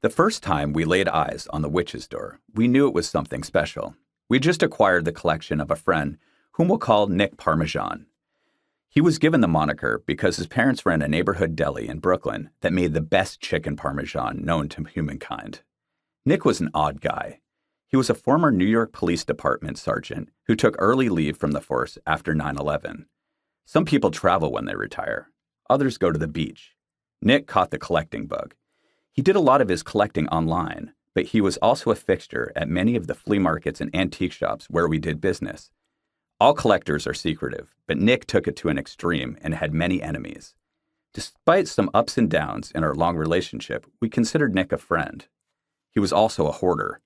The first time we laid eyes on the witch's door, we knew it was something special. We just acquired the collection of a friend whom we'll call Nick Parmesan. He was given the moniker because his parents ran a neighborhood deli in Brooklyn that made the best chicken parmesan known to humankind. Nick was an odd guy. He was a former New York Police Department sergeant who took early leave from the force after 9/11. Some people travel when they retire. Others go to the beach. Nick caught the collecting bug. He did a lot of his collecting online, but he was also a fixture at many of the flea markets and antique shops where we did business. All collectors are secretive, but Nick took it to an extreme and had many enemies. Despite some ups and downs in our long relationship, we considered Nick a friend. He was also a hoarder.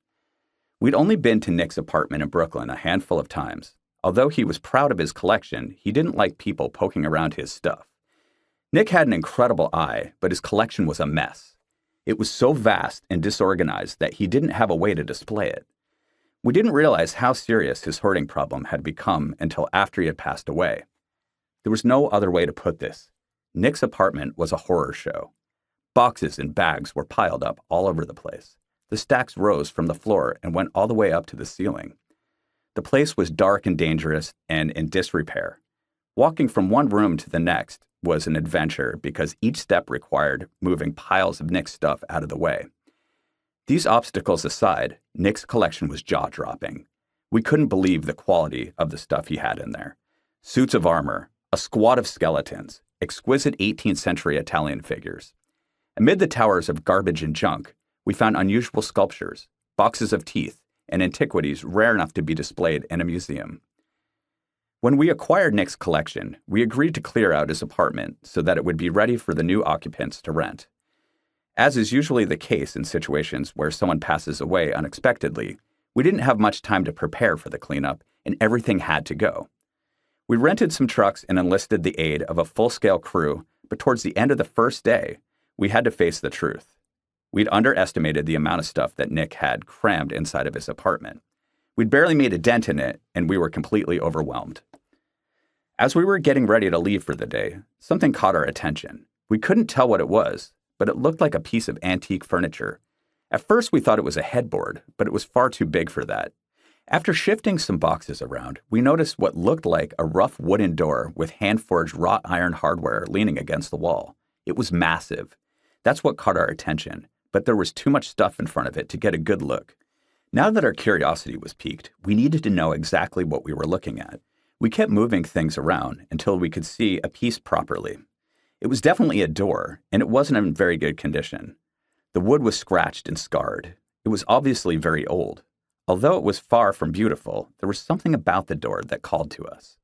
We'd only been to Nick's apartment in Brooklyn a handful of times. Although he was proud of his collection, he didn't like people poking around his stuff. Nick had an incredible eye, but his collection was a mess. It was so vast and disorganized that he didn't have a way to display it. We didn't realize how serious his hoarding problem had become until after he had passed away. There was no other way to put this. Nick's apartment was a horror show. Boxes and bags were piled up all over the place. The stacks rose from the floor and went all the way up to the ceiling. The place was dark and dangerous and in disrepair. Walking from one room to the next was an adventure because each step required moving piles of Nick's stuff out of the way. These obstacles aside, Nick's collection was jaw-dropping. We couldn't believe the quality of the stuff he had in there. Suits of armor, a squad of skeletons, exquisite 18th century Italian figures. Amid the towers of garbage and junk, we found unusual sculptures, boxes of teeth, and antiquities rare enough to be displayed in a museum. When we acquired Nick's collection, we agreed to clear out his apartment so that it would be ready for the new occupants to rent. As is usually the case in situations where someone passes away unexpectedly, we didn't have much time to prepare for the cleanup, and everything had to go. We rented some trucks and enlisted the aid of a full-scale crew, but towards the end of the first day, we had to face the truth. We'd underestimated the amount of stuff that Nick had crammed inside of his apartment. We'd barely made a dent in it, and we were completely overwhelmed. As we were getting ready to leave for the day, something caught our attention. We couldn't tell what it was, but it looked like a piece of antique furniture. At first, we thought it was a headboard, but it was far too big for that. After shifting some boxes around, we noticed what looked like a rough wooden door with hand-forged wrought iron hardware leaning against the wall. It was massive. That's what caught our attention, but there was too much stuff in front of it to get a good look. Now that our curiosity was piqued, we needed to know exactly what we were looking at. We kept moving things around until we could see a piece properly. It was definitely a door, and it wasn't in very good condition. The wood was scratched and scarred. It was obviously very old. Although it was far from beautiful, there was something about the door that called to us.